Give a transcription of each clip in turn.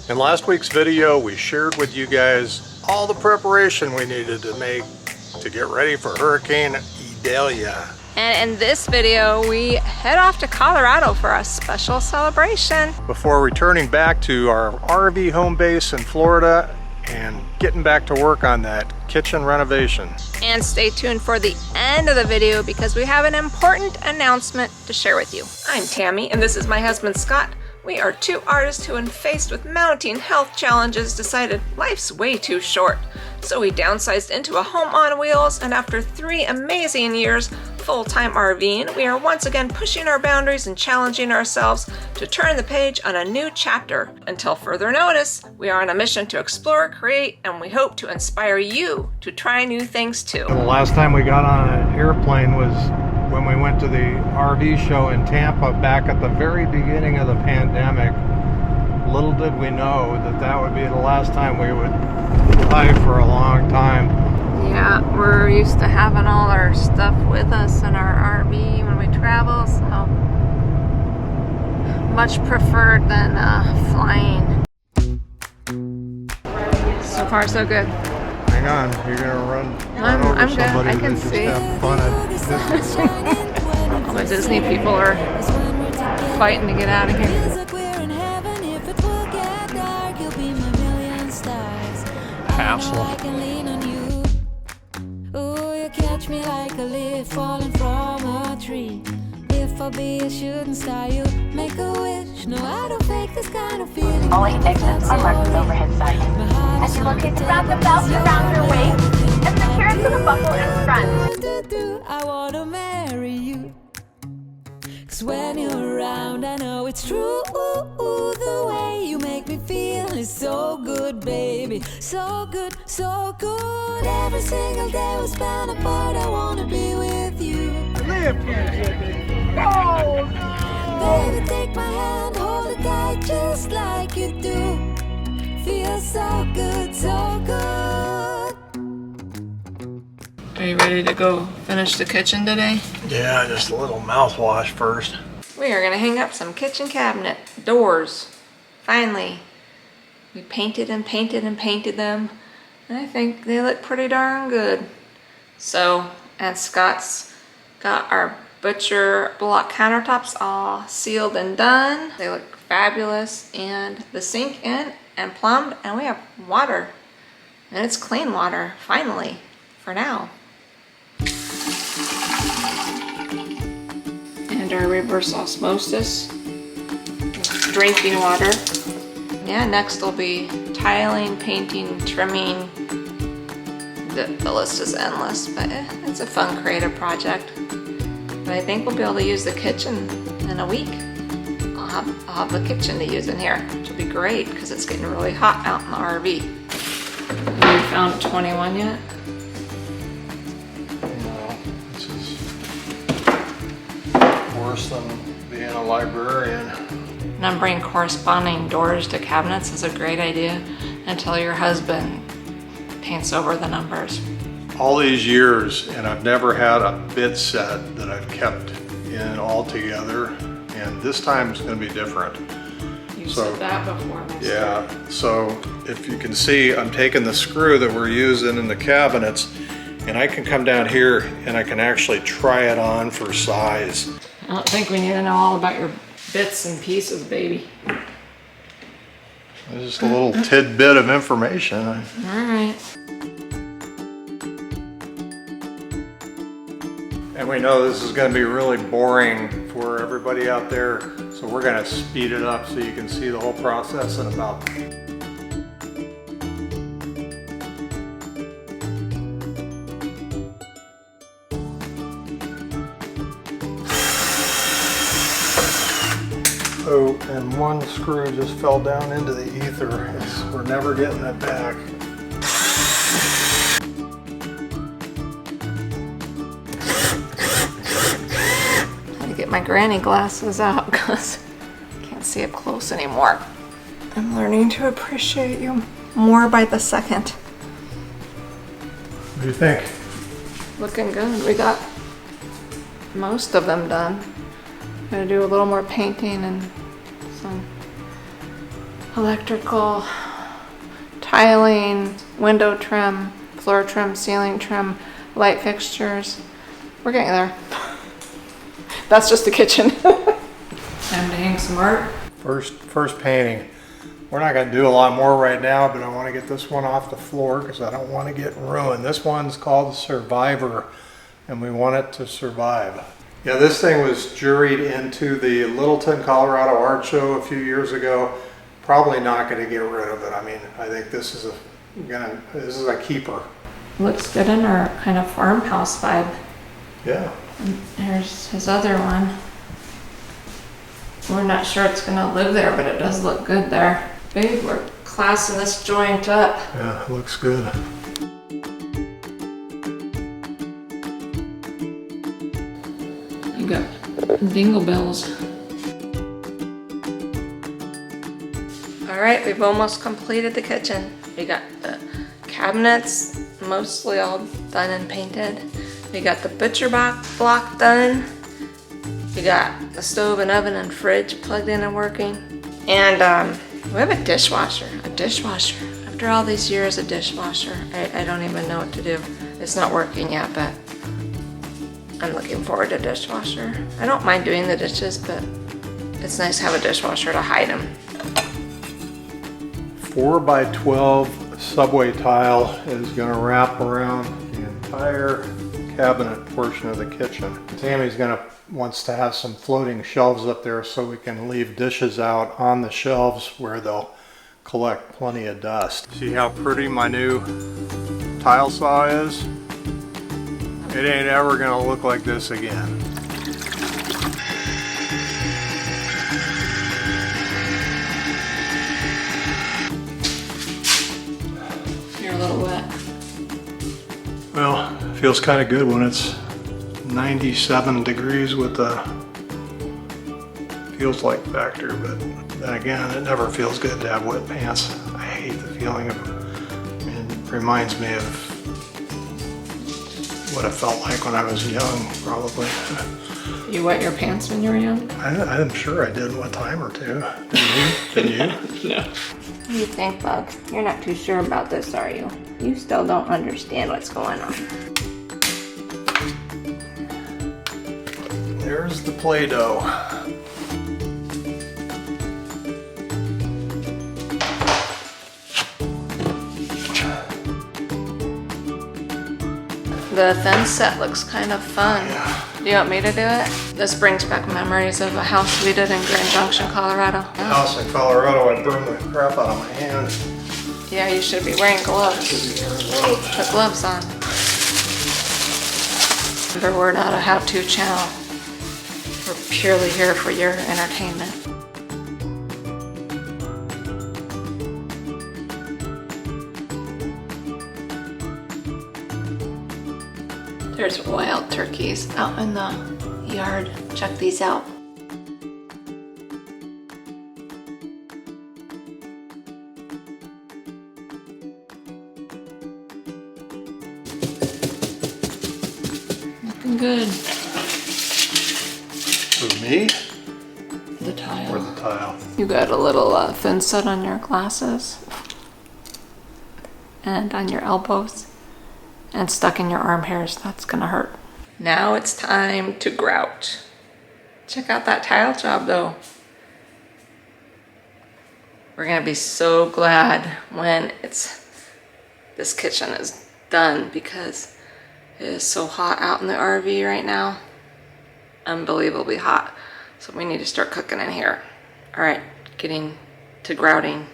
In last week's video, we shared with you guys all the preparation we needed to make to get ready for Hurricane Idalia. And in this video, we head off to Colorado for a special celebration. Before returning back to our RV home base in Florida and getting back to work on that kitchen renovation. And stay tuned for the end of the video because we have an important announcement to share with you. I'm Tammy and this is my husband Scott. We are two artists who, when faced with mounting health challenges, decided life's way too short. So we downsized into a home on wheels, and after 3 amazing years full-time RVing, we are once again pushing our boundaries and challenging ourselves to turn the page on a new chapter. Until further notice, we are on a mission to explore, create, and we hope to inspire you to try new things too. The last time we got on an airplane was when we went to the RV show in Tampa back at the very beginning of the pandemic. Little did we know that that would be the last time we would fly for a long time. Yeah, we're used to having all our stuff with us in our RV when we travel, so much preferred than flying. So far, so good. Hang on, you're gonna run over I'm somebody good. I can that just see. have fun at Disney. All the Disney people are fighting to get out of here. Hassle. Catch me like a leaf falling from a tree. If I be a shooting star, you make a wish. No, I don't fake this kind of feeling. All 8 exits are marked with overhead sign. As you locate the round belt around your waist and secure it to the buckle in front. I wanna marry you. 'Cause when you're around, I know it's true. The way you make me feel is so good, baby. So good, so good. Every single day we spend apart, I wanna be with you. Oh, no. Baby, take my hand, hold it tight just like you do. Feels so good, so good. Are you ready to go finish the kitchen today? Yeah, just a little mouthwash first. We are gonna hang up some kitchen cabinet doors. Finally. We painted and painted and painted them. And I think they look pretty darn good. So, and Scott's got our butcher block countertops all sealed and done. They look fabulous. And the sink in and plumbed, and we have water. And it's clean water, finally, for now. And our reverse osmosis drinking water. Yeah, next will be tiling, painting, trimming. The list is endless, but it's a fun creative project. But I think we'll be able to use the kitchen in a week. I'll have the kitchen to use in here, which will be great because it's getting really hot out in the RV. Have you found 21 yet? No, this is worse than being a librarian. Numbering corresponding doors to cabinets is a great idea until your husband paints over the numbers. All these years, and I've never had a bit set that I've kept in all together, and this time it's going to be different. You said that before. Yeah, so if you can see, I'm taking the screw that we're using in the cabinets, and I can come down here and I can actually try it on for size. I don't think we need to know all about your bits and pieces, baby. It's just a little tidbit of information. All right. And we know this is going to be really boring for everybody out there, so we're going to speed it up so you can see the whole process in about Oh, and one screw just fell down into the ether. We're never getting it back. I had to get my granny glasses out because I can't see up close anymore. I'm learning to appreciate you more by the second. What do you think? Looking good. We got most of them done. Gonna do a little more painting and some electrical, tiling, window trim, floor trim, ceiling trim, light fixtures. We're getting there. That's just the kitchen. Time to hang some art. First painting. We're not going to do a lot more right now, but I want to get this one off the floor because I don't want to get ruined. This one's called Survivor, and we want it to survive. Yeah, this thing was juried into the Littleton, Colorado art show a few years ago. Probably not going to get rid of it. I mean, I think this is a keeper. Looks good in our kind of farmhouse vibe. Yeah. And here's his other one. We're not sure it's gonna live there, but it does look good there. Babe, we're classing this joint up. Yeah, it looks good. You got dingle bells. All right, we've almost completed the kitchen. We got the cabinets mostly all done and painted. We got the butcher block done. We got the stove and oven and fridge plugged in and working. And we have a dishwasher. After all these years, a dishwasher. I don't even know what to do. It's not working yet, but I'm looking forward to a dishwasher. I don't mind doing the dishes, but it's nice to have a dishwasher to hide them. 4x12 subway tile is going to wrap around the entire cabinet portion of the kitchen. Tammy's wants to have some floating shelves up there so we can leave dishes out on the shelves where they'll collect plenty of dust. See how pretty my new tile saw is? It ain't ever gonna look like this again. You're a little wet. Well, it feels kind of good when it's 97 degrees with the feels like factor, but then again, it never feels good to have wet pants. I hate the feeling of it. Reminds me of what it felt like when I was young, probably. You wet your pants when you were young? I'm sure I did one time or two. Did you? No. What do you think, Bug? You're not too sure about this, are you? You still don't understand what's going on. There's the Play-Doh. The thin set looks kind of fun. Yeah. Do you want me to do it? This brings back memories of a house we did in Grand Junction, Colorado. The house in Colorado, I burned the crap out of my hand. Yeah, you should be wearing gloves. Put gloves on. Remember, we're not a how-to channel. We're purely here for your entertainment. There's wild turkeys out in the yard. Check these out. Looking good. For me? The tile. Or the tile? You got a little thin set on your glasses and on your elbows and stuck in your arm hairs. That's gonna hurt. Now it's time to grout. Check out that tile job though. We're gonna be so glad when this kitchen is done because it is so hot out in the RV right now. Unbelievably hot. So we need to start cooking in here. All right, getting to grouting.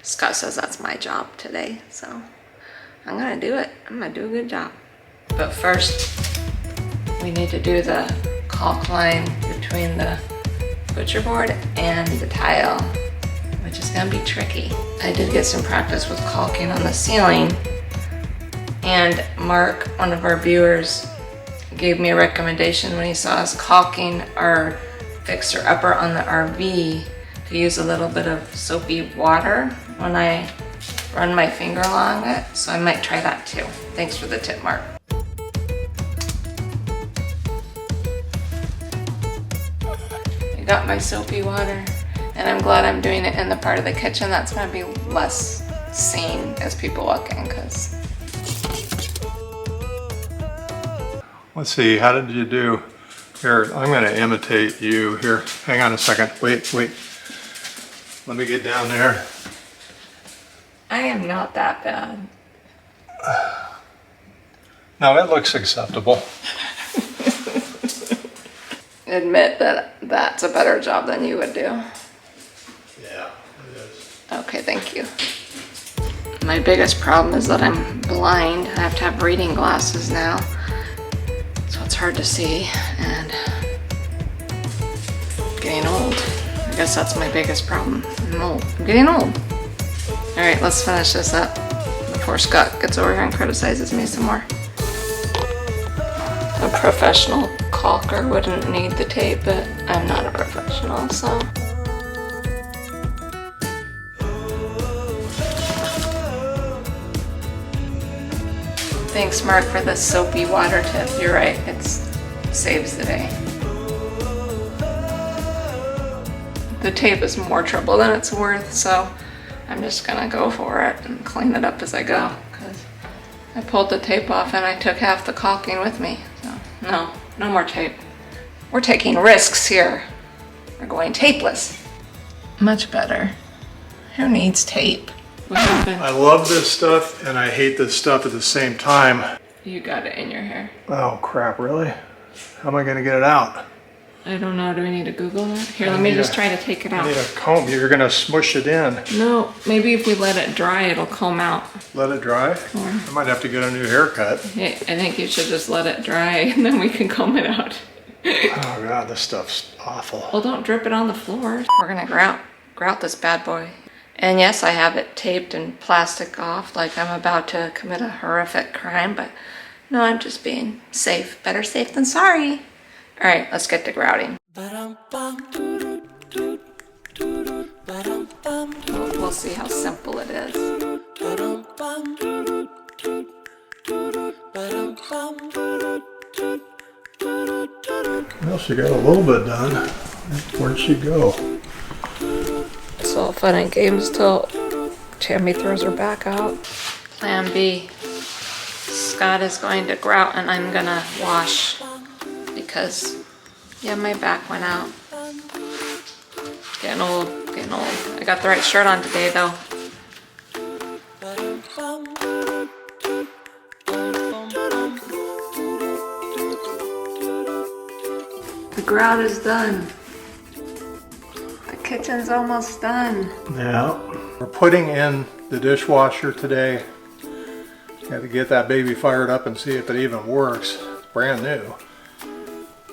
Scott says that's my job today, so I'm gonna do it. I'm gonna do a good job. But first, we need to do the caulk line between the butcher board and the tile, which is gonna be tricky. I did get some practice with caulking on the ceiling, and Mark, one of our viewers, gave me a recommendation when he saw us caulking our fixer-upper on the RV to use a little bit of soapy water when I run my finger along it, so I might try that too. Thanks for the tip, Mark. I got my soapy water, and And I'm glad I'm doing it in the part of the kitchen that's going to be less seen as people walk in, because... Let's see, how did you do? Here, I'm going to imitate you. Here, hang on a second. Wait. Let me get down there. I am not that bad. No, it looks acceptable. Admit that that's a better job than you would do. Yeah, it is. Okay, thank you. My biggest problem is that I'm blind. I have to have reading glasses now. So it's hard to see, and getting old. I guess that's my biggest problem. I'm old. I'm getting old. All right, let's finish this up before Scott gets over here and criticizes me some more. A professional caulker wouldn't need the tape, but I'm not a professional, so. Thanks, Mark, for the soapy water tip. You're right, it saves the day. The tape is more trouble than it's worth, so I'm just gonna go for it and clean it up as I go, because I pulled the tape off and I took half the caulking with me. So no more tape. We're taking risks here. We're going tapeless. Much better. Who needs tape? What happened? I love this stuff and I hate this stuff at the same time. You got it in your hair. Oh crap, really? How am I gonna get it out? I don't know, do we need to Google that? Here, let me just try to take it I out. need a comb, you're gonna smush it in. No, maybe if we let it dry, it'll comb out. Let it dry? I might have to get a new haircut. Yeah, I think you should just let it dry and then we can comb it out. Oh god, this stuff's awful. Well, don't drip it on the floor. We're gonna grout this bad boy. And yes, I have it taped and plastic off like I'm about to commit a horrific crime, but no, I'm just being safe. Better safe than sorry. All right, let's get to grouting. We'll see how simple it is. Well, she got a little bit done. Where'd she go? It's all fun and games till Tammy throws her back out. Plan B. Scott is going to grout and I'm gonna wash because, yeah, my back went out. Getting old. I got the right shirt on today though. The grout is done. The kitchen's almost done. Yeah. We're putting in the dishwasher today. Got to get that baby fired up and see if it even works. It's brand new.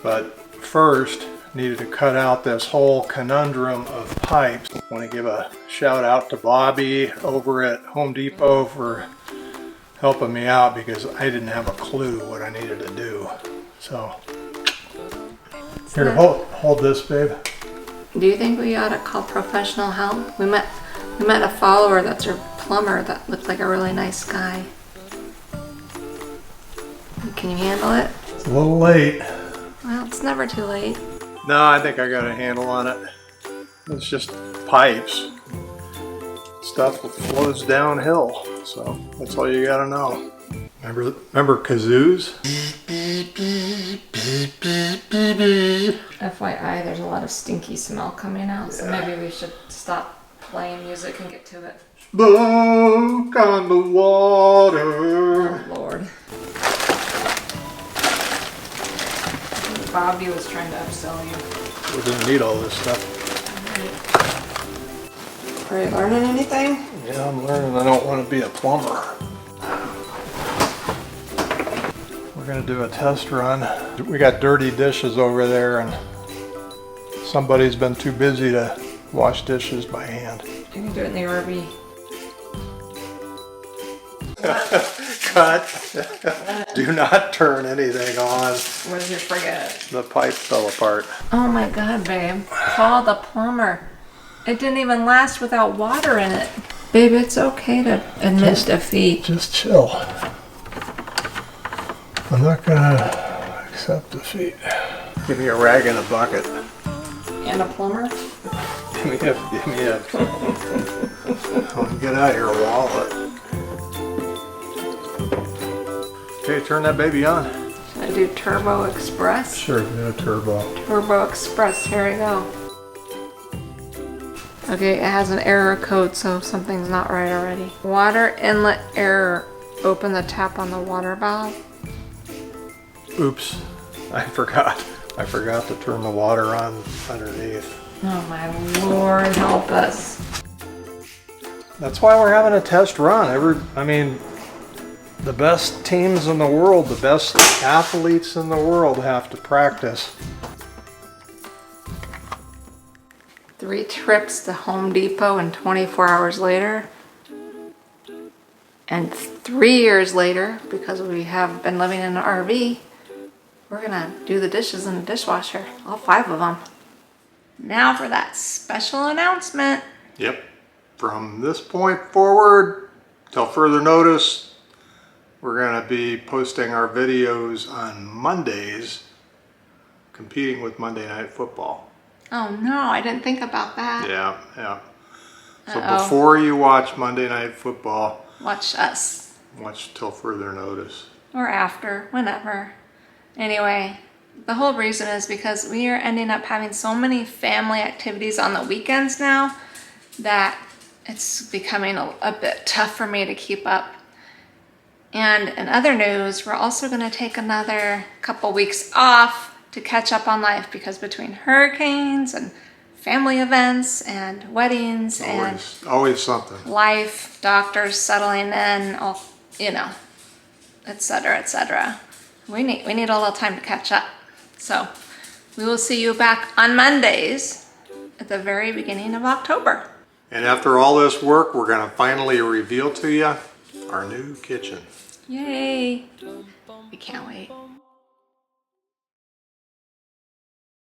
But first, needed to cut out this whole conundrum of pipes. I want to give a shout out to Bobby over at Home Depot for helping me out because I didn't have a clue what I needed to do. So, here, hold this, babe. Do you think we ought to call professional help? We met a follower that's her plumber that looked like a really nice guy. Can you handle it? It's a little late. Well, it's never too late. No, I think I got a handle on it. It's just pipes. Stuff flows downhill, so that's all you gotta know. Remember kazoos? FYI, there's a lot of stinky smell coming out, so maybe we should stop playing music and get to it. Look on the water. Oh, Lord. Bobby was trying to upsell you. We didn't need all this stuff. Are you learning anything? Yeah, I'm learning I don't want to be a plumber. We're gonna do a test run. We got dirty dishes over there and somebody's been too busy to wash dishes by hand. You can do it in the RV. Cut. Do not turn anything on. What did you forget? The pipe fell apart. Oh my God, babe. Call the plumber. It didn't even last without water in it. Babe, it's okay to admit defeat. Just chill. I'm not gonna accept defeat. Give me a rag and a bucket. And a plumber? Give me a. Oh, get out of here, wallet. Okay, turn that baby on. Should I do Turbo Express? Sure, do a turbo. Turbo Express, here we go. Okay, it has an error code, so something's not right already. Water inlet error. Open the tap on the water valve. Oops, I forgot. I forgot to turn the water on underneath. Oh my Lord, help us. That's why we're having a test run. I mean, the best teams in the world, the best athletes in the world have to practice. 3 trips to Home Depot and 24 hours later. And 3 years later, because we have been living in an RV, we're gonna do the dishes in the dishwasher, all 5 of them. Now for that special announcement. Yep. From this point forward, till further notice, we're gonna be posting our videos on Mondays, competing with Monday Night Football. Oh no, I didn't think about that. Yeah. So Uh-oh. before you watch Monday Night Football, Watch us. watch Till Further Notice. Or after, whenever. Anyway, the whole reason is because we are ending up having so many family activities on the weekends now that it's becoming a bit tough for me to keep up. And in other news, we're also going to take another couple weeks off to catch up on life, because between hurricanes and family events and weddings and Always something. life, doctors settling in, all, etc., etc. We need a little time to catch up. So we will see you back on Mondays at the very beginning of October. And after all this work, we're going to finally reveal to you our new kitchen. Yay! We can't wait.